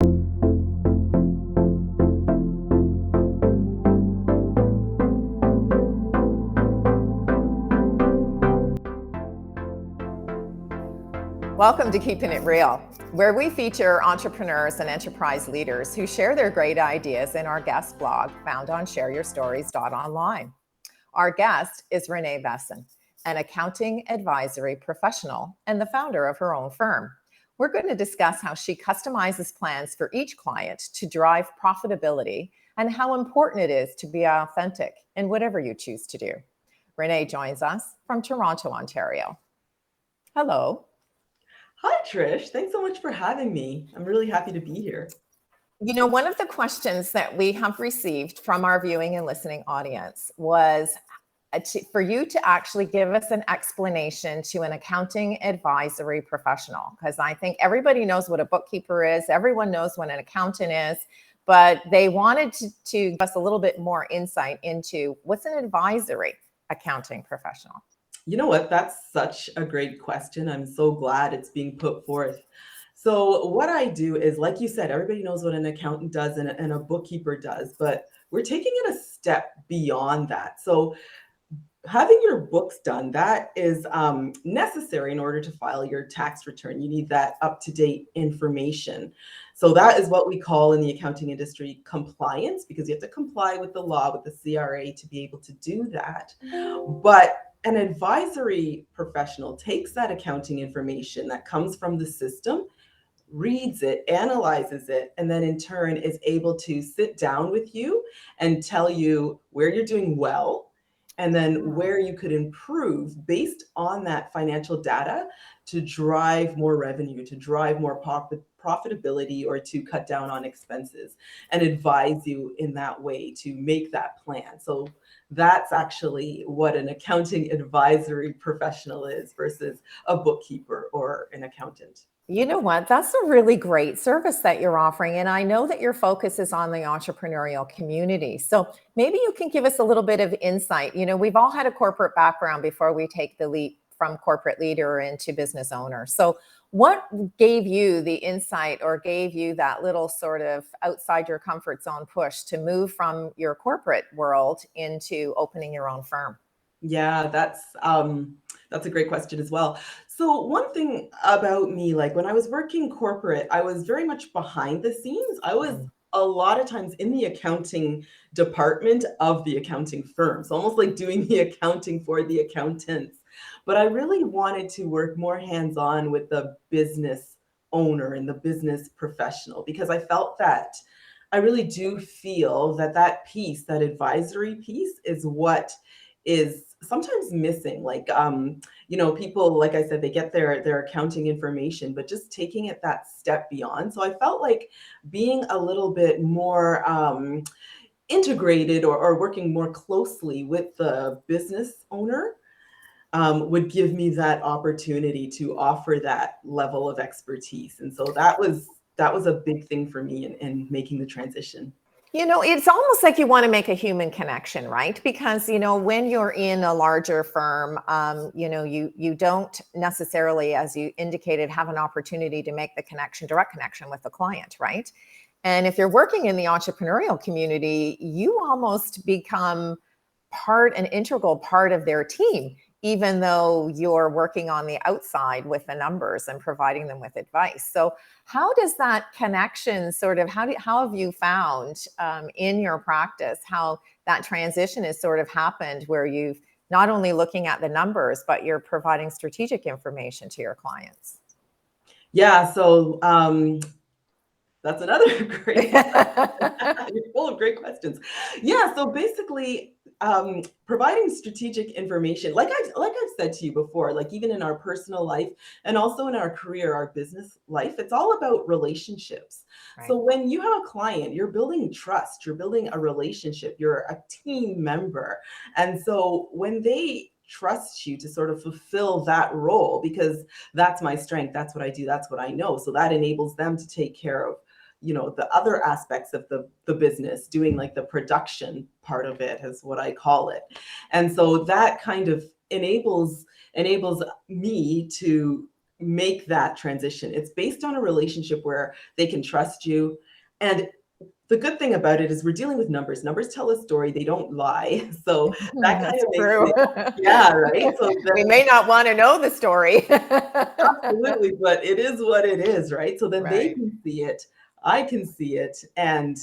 Welcome to Keeping It Real, where we feature entrepreneurs and enterprise leaders who share their great ideas in our guest blog found on shareyourstories.online. Our guest is Renee Besson, an accounting advisory professional and the founder of her own firm. We're going to discuss how she customizes plans for each client to drive profitability and how important it is to be authentic in whatever you choose to do. Renee joins us from Toronto, Ontario. Hello. Hi, Trish. Thanks so much for having me. I'm really happy to be here. You know, one of the questions that we have received from our viewing and listening audience was for you to actually give us an explanation to an accounting advisory professional, because I think everybody knows what a bookkeeper is. Everyone knows what an accountant is, but they wanted to give us a little bit more insight into what's an advisory accounting professional. You know what? That's such a great question. I'm so glad it's being put forth. So what I do is, like you said, everybody knows what an accountant does and a bookkeeper does, but we're taking it a step beyond that. So having your books done, that is necessary in order to file your tax return. You need that up-to-date information. So that is what we call in the accounting industry compliance, because you have to comply with the law, with the CRA to be able to do that. But an advisory professional takes that accounting information that comes from the system, reads it, analyzes it, and then in turn is able to sit down with you and tell you where you're doing well and then where you could improve based on that financial data to drive more revenue, to drive more profitability, or to cut down on expenses, and advise you in that way to make that plan. So that's actually what an accounting advisory professional is versus a bookkeeper or an accountant. You know what? That's a really great service that you're offering. And I know that your focus is on the entrepreneurial community. So maybe you can give us a little bit of insight. You know, we've all had a corporate background before we take the leap from corporate leader into business owner. So what gave you the insight or gave you that little sort of outside your comfort zone push to move from your corporate world into opening your own firm? Yeah, that's a great question as well. So one thing about me, like when I was working corporate, I was very much behind the scenes. I was a lot of times in the accounting department of the accounting firm. So almost like doing the accounting for the accountants. But I really wanted to work more hands-on with the business owner and the business professional, because I felt that I really do feel that that piece, that advisory piece, is what is sometimes missing. Like people, like I said, they get their accounting information, but just taking it that step beyond. So I felt like being a little bit more integrated, or working more closely with the business owner would give me that opportunity to offer that level of expertise. And so that was a big thing for me in making the transition. You know, it's almost like you want to make a human connection, right? Because, you know, when you're in a larger firm, you don't necessarily, as you indicated, have an opportunity to make the direct connection with the client, right? And if you're working in the entrepreneurial community, you almost become an integral part of their team, even though you're working on the outside with the numbers and providing them with advice. So how does that connection how have you found in your practice, how that transition has sort of happened, where you've not only looking at the numbers, but you're providing strategic information to your clients? Yeah, so that's another great you're full of great questions. Yeah, so basically, providing strategic information, like I've said to you before, like even in our personal life and also in our career, our business life, it's all about relationships. Right. So when you have a client, you're building trust, you're building a relationship, you're a team member. And so when they trust you to sort of fulfill that role, because that's my strength, that's what I do, that's what I know. So that enables them to take care of the other aspects of the business, doing like the production part of it is what I call it. And so that kind of enables me to make that transition. It's based on a relationship where they can trust you. And the good thing about it is we're dealing with numbers. Numbers tell a story, they don't lie. So that kind That's of makes true. it, yeah, right? So We then may not want to know the story. absolutely, but it is what it is, right? So then they Right. can see it, I can see it, and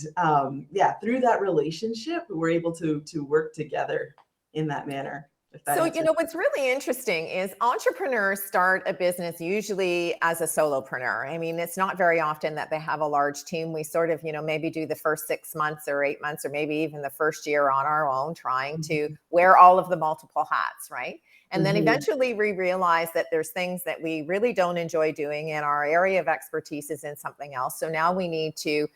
yeah, through that relationship, we're able to work together in that manner. If that So, answers. what's really interesting is entrepreneurs start a business usually as a solopreneur. I mean, it's not very often that they have a large team. We sort of, maybe do the first 6 months or 8 months or maybe even the first year on our own, trying to Mhm. wear all of the multiple hats, right? And then Mhm. eventually we realize that there's things that we really don't enjoy doing and our area of expertise is in something else. So now we need to,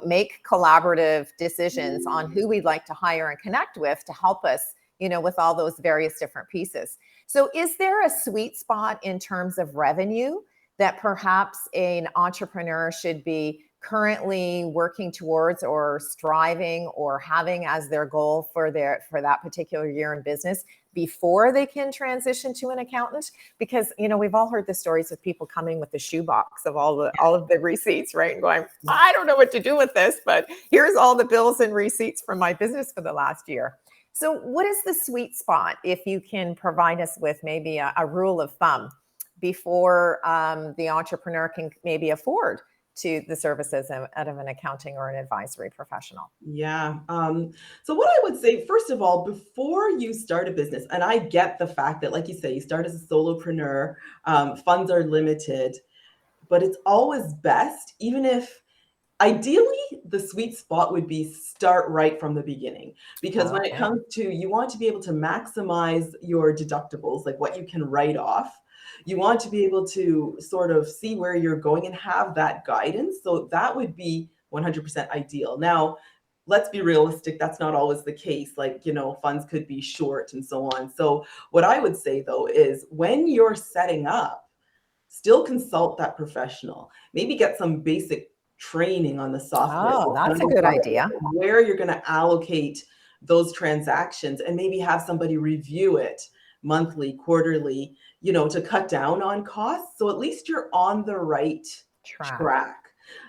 make collaborative decisions on who we'd like to hire and connect with to help us with all those various different pieces. So, is there a sweet spot in terms of revenue that perhaps an entrepreneur should be currently working towards or striving or having as their goal for that particular year in business before they can transition to an accountant? Because we've all heard the stories of people coming with the shoebox of all of the receipts, right, and going, I don't know what to do with this, but here's all the bills and receipts from my business for the last year. So, what is the sweet spot if you can provide us with maybe a rule of thumb before the entrepreneur can maybe afford to the services of an accounting or an advisory professional? Yeah. So what I would say, first of all, before you start a business, and I get the fact that, like you say, you start as a solopreneur, funds are limited, but it's always best, even if ideally the sweet spot would be start right from the beginning. Because when it Okay. comes to, you want to be able to maximize your deductibles, like what you can write off. You want to be able to sort of see where you're going and have that guidance. So that would be 100% ideal. Now, let's be realistic, that's not always the case. Like, funds could be short and so on. So, what I would say though is when you're setting up, still consult that professional. Maybe get some basic training on the software, Oh, what kind that's a of good work, idea. where you're going to allocate those transactions, and maybe have somebody review it monthly, quarterly, to cut down on costs. So at least you're on the right Track. track.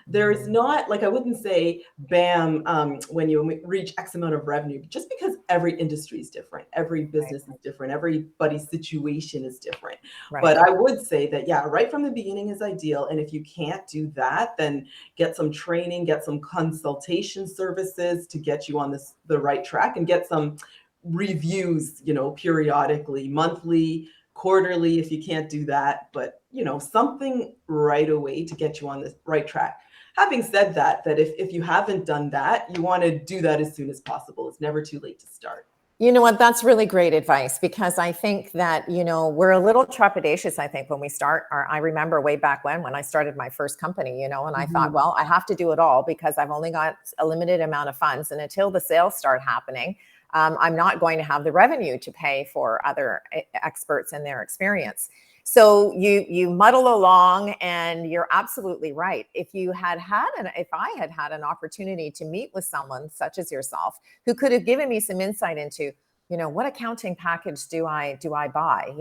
There's Mhm. not like, I wouldn't say bam, when you reach X amount of revenue, just because every industry is different, every Right. business is different, everybody's situation is different. But Right. I would say that, yeah, right from the beginning is ideal. And if you can't do that, then get some training, get some consultation services to get you on the right track, and get some reviews, periodically, monthly, quarterly, if you can't do that, but something right away to get you on the right track. Having said that, if you haven't done that, you want to do that as soon as possible. It's never too late to start. You know what? That's really great advice because I think that, we're a little trepidatious, I think, when we start. I remember way back when I started my first company, and I thought, Mhm. well, I have to do it all because I've only got a limited amount of funds. And until the sales start happening, I'm not going to have the revenue to pay for other experts and their experience. So you muddle along, and you're absolutely right. If I had had an opportunity to meet with someone such as yourself who could have given me some insight into, what accounting package do I buy?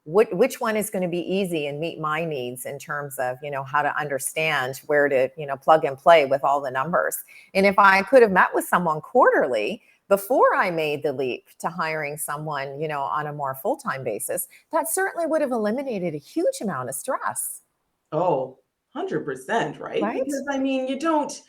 Which one is going to be easy and meet my needs in terms of, how to understand where to, plug and play with all the numbers. And if I could have met with someone quarterly before I made the leap to hiring someone, on a more full-time basis, that certainly would have eliminated a huge amount of stress, Oh, 100%, right? right? Because I mean, you don't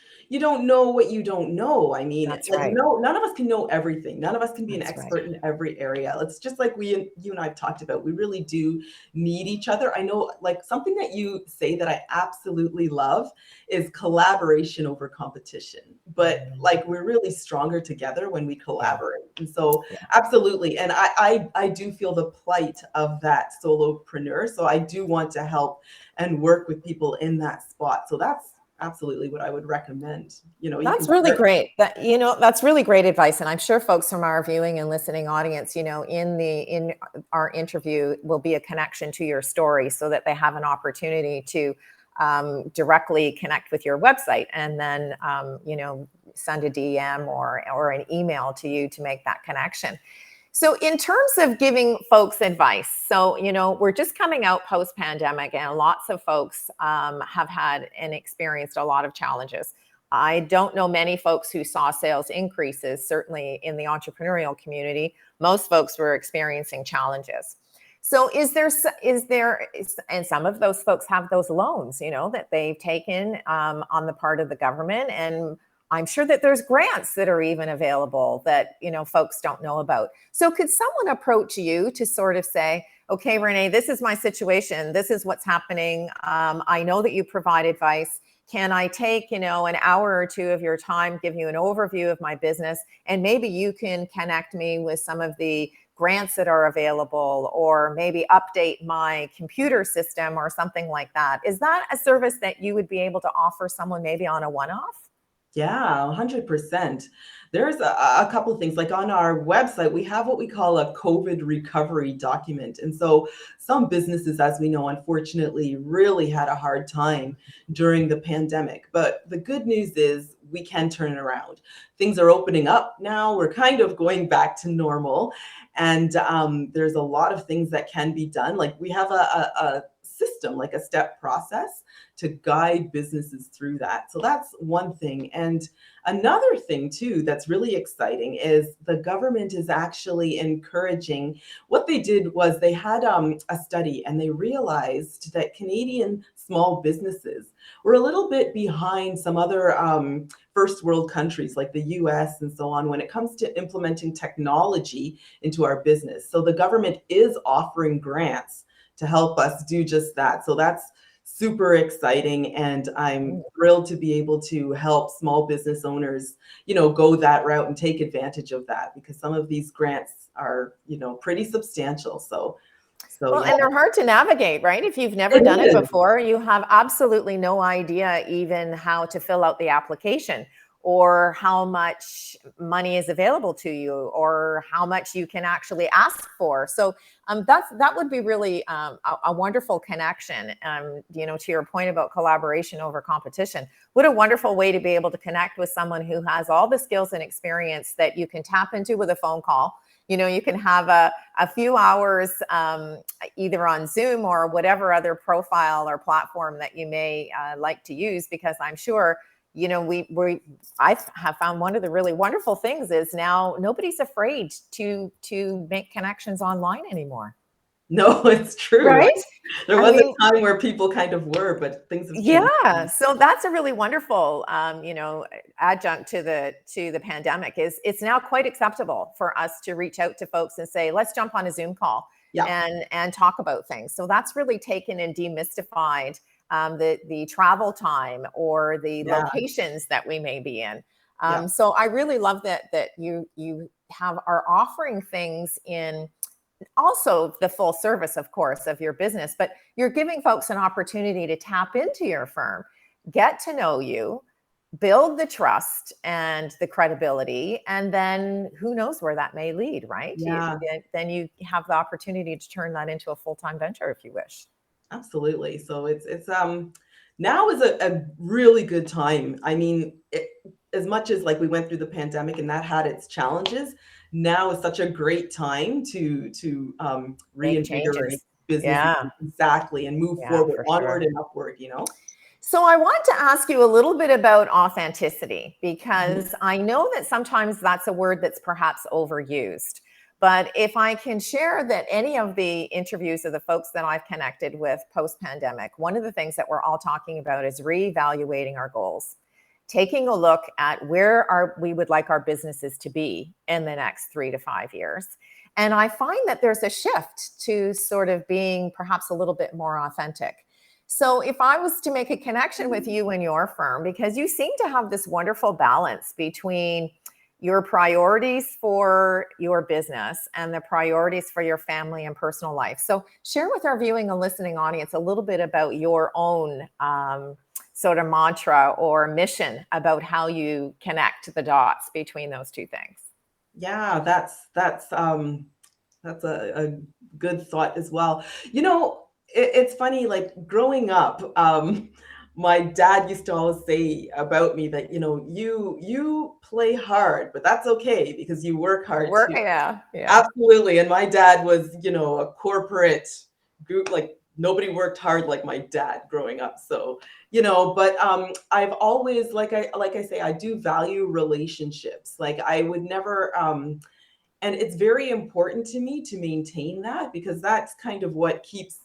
know what you don't know. I mean, That's like, right. no, none of us can know everything. None of us can be an That's right. expert in every area. It's just like you and I have talked about. We really do need each other. I know, like, something that you say that I absolutely love is collaboration over competition. But Mhm. like, we're really stronger together when we Yeah. collaborate. And so Yeah. absolutely. And I do feel the plight of that solopreneur. So I do want to help and work with people in that spot. So that's absolutely what I would recommend. You That's can really start. great. That's really great advice. And I'm sure folks from our viewing and listening audience, in our interview will be a connection to your story so that they have an opportunity to directly connect with your website and then, send a DM or an email to you to make that connection. So, in terms of giving folks advice, so, we're just coming out post pandemic, and lots of folks have had and experienced a lot of challenges. I don't know many folks who saw sales increases, certainly in the entrepreneurial community. Most folks were experiencing challenges. So, and some of those folks have those loans, that they've taken on the part of the government. And I'm sure that there's grants that are even available that, folks don't know about. So could someone approach you to sort of say, okay, Renee, this is my situation. This is what's happening. I know that you provide advice. Can I take, an hour or two of your time, give you an overview of my business, and maybe you can connect me with some of the grants that are available, or maybe update my computer system or something like that. Is that a service that you would be able to offer someone maybe on a one-off? Yeah, 100%. There's a couple of things. Like on our website, we have what we call a COVID recovery document. And so some businesses, as we know, unfortunately, really had a hard time during the pandemic. But the good news is we can turn it around. Things are opening up now. We're kind of going back to normal. And there's a lot of things that can be done. Like we have a system, like a step process to guide businesses through that. So that's one thing. And another thing, too, that's really exciting is the government is actually encouraging. What they did was they had a study, and they realized that Canadian small businesses were a little bit behind some other first world countries like the US and so on when it comes to implementing technology into our business. So the government is offering grants to help us do just that. So that's super exciting, and I'm thrilled to be able to help small business owners, go that route and take advantage of that, because some of these grants are, pretty substantial. So Well, yeah, and they're hard to navigate, right? If you've never it done it is. before, you have absolutely no idea even how to fill out the application, or how much money is available to you, or how much you can actually ask for. So that would be really a wonderful connection. To your point about collaboration over competition, what a wonderful way to be able to connect with someone who has all the skills and experience that you can tap into with a phone call. You can have a few hours either on Zoom or whatever other profile or platform that you may like to use, because I'm sure, I have found one of the really wonderful things is now nobody's afraid to make connections online anymore. No, it's true. Right? There I was mean, a time where people kind of were, but things have changed. yeah, so that's a really wonderful, adjunct to the pandemic. Is it's now quite acceptable for us to reach out to folks and say, let's jump on a Zoom call Yeah, and talk about things. So that's really taken and demystified the travel time or the yeah, locations that we may be in. yeah, So I really love that you are offering things in also the full service, of course, of your business, but you're giving folks an opportunity to tap into your firm, get to know you, build the trust and the credibility, and then who knows where that may lead, right? yeah. Then you have the opportunity to turn that into a full-time venture if you wish. Absolutely. So it's now is a really good time. I mean, as much as like we went through the pandemic and that had its challenges, now is such a great time to Make reinvigorate changes. businesses Yeah, exactly and move yeah, forward, for onward sure. and upward. So I want to ask you a little bit about authenticity, Mhm. because I know that sometimes that's a word that's perhaps overused. But if I can share that any of the interviews of the folks that I've connected with post pandemic, one of the things that we're all talking about is reevaluating our goals, taking a look at where we would like our businesses to be in the next 3 to 5 years. And I find that there's a shift to sort of being perhaps a little bit more authentic. So, if I was to make a connection with you and your firm, because you seem to have this wonderful balance between your priorities for your business and the priorities for your family and personal life. So, share with our viewing and listening audience a little bit about your own sort of mantra or mission about how you connect the dots between those two things. Yeah, that's a good thought as well. It's funny, like growing up, my dad used to always say about me that, you play hard, but that's okay because you work hard Work, too. yeah, yeah. Absolutely. And my dad was, a corporate group, like nobody worked hard like my dad growing up. So, but I've always, like I say, I do value relationships. Like I would never and it's very important to me to maintain that because that's kind of what keeps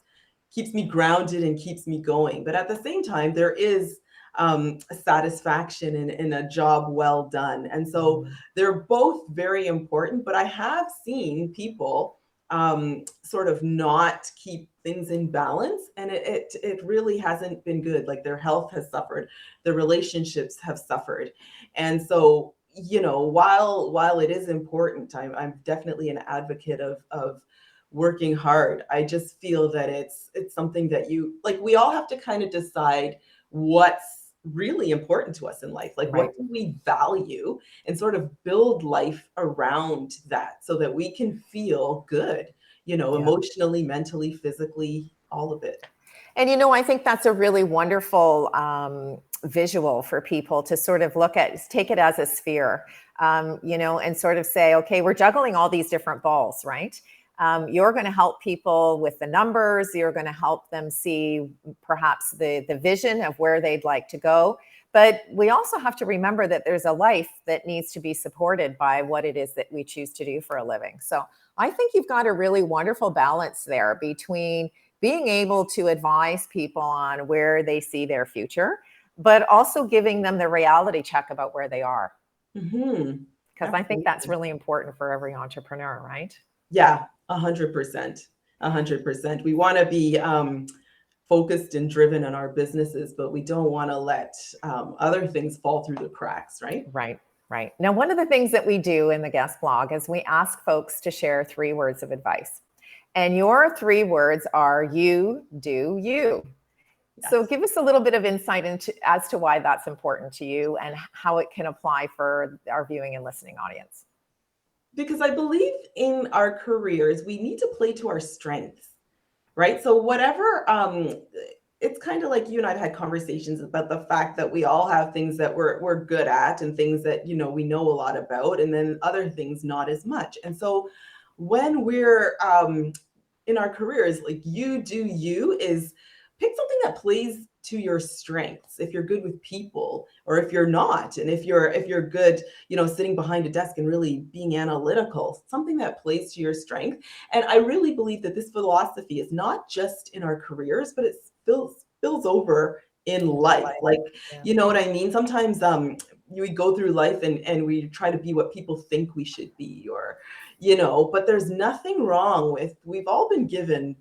me grounded and keeps me going. But at the same time, there is a satisfaction in a job well done. And so Mhm. they're both very important. But I have seen people sort of not keep things in balance, and it really hasn't been good. Like their health has suffered, their relationships have suffered, and so while it is important, I'm definitely an advocate of working hard. I just feel that it's something that you like we all have to kind of decide what's really important to us in life. Like Right. what do we value and sort of build life around that so that we can feel good, Yeah. emotionally, mentally, physically, all of it. And I think that's a really wonderful visual for people to sort of look at, take it as a sphere, and sort of say, okay, we're juggling all these different balls, right? You're going to help people with the numbers. You're going to help them see perhaps the vision of where they'd like to go. But we also have to remember that there's a life that needs to be supported by what it is that we choose to do for a living. So I think you've got a really wonderful balance there between being able to advise people on where they see their future, but also giving them the reality check about where they are. Hmm. Because I think that's Absolutely. really important for every entrepreneur, right? Yeah, 100%. 100%. We want to be focused and driven in our businesses, but we don't want to let other things fall through the cracks, right? Right, right. Now, one of the things that we do in the guest blog is we ask folks to share 3 words of advice. And your 3 words are you, do, you. So Yes. give us a little bit of insight into as to why that's important to you and how it can apply for our viewing and listening audience. Because I believe in our careers, we need to play to our strengths, right? So whatever it's kind of like you and I've had conversations about the fact that we all have things that we're good at and things that we know a lot about, and then other things not as much. And so when we're in our careers, like you do you is pick something that plays to your strengths. If you're good with people, or if you're not, and if you're good, sitting behind a desk and really being analytical, something that plays to your strength. And I really believe that this philosophy is not just in our careers, but it spills over in Into life. life. Like, Yeah. you know what I mean? Sometimes we go through life and we try to be what people think we should be, or but there's nothing wrong with, we've all been given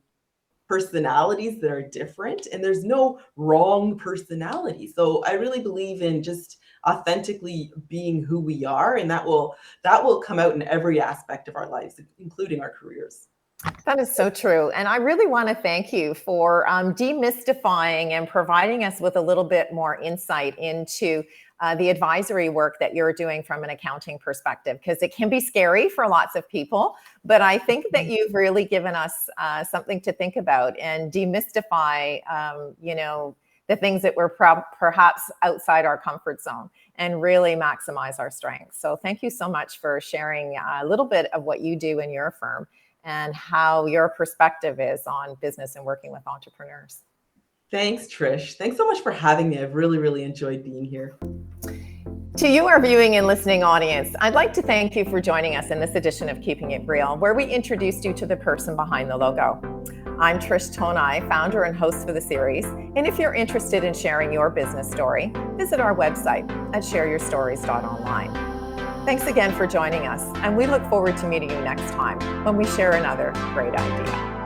personalities that are different, and there's no wrong personality. So I really believe in just authentically being who we are, and that will come out in every aspect of our lives, including our careers. That is so true. And I really want to thank you for demystifying and providing us with a little bit more insight into the advisory work that you're doing from an accounting perspective, because it can be scary for lots of people. But I think that you've really given us something to think about and demystify, the things that were perhaps outside our comfort zone and really maximize our strengths. So thank you so much for sharing a little bit of what you do in your firm and how your perspective is on business and working with entrepreneurs. Thanks, Trish. Thanks so much for having me. I've really, really enjoyed being here. To you, our viewing and listening audience, I'd like to thank you for joining us in this edition of Keeping It Real, where we introduced you to the person behind the logo. I'm Trish Tonai, founder and host for the series. And if you're interested in sharing your business story, visit our website at shareyourstories.online. Thanks again for joining us, and we look forward to meeting you next time when we share another great idea.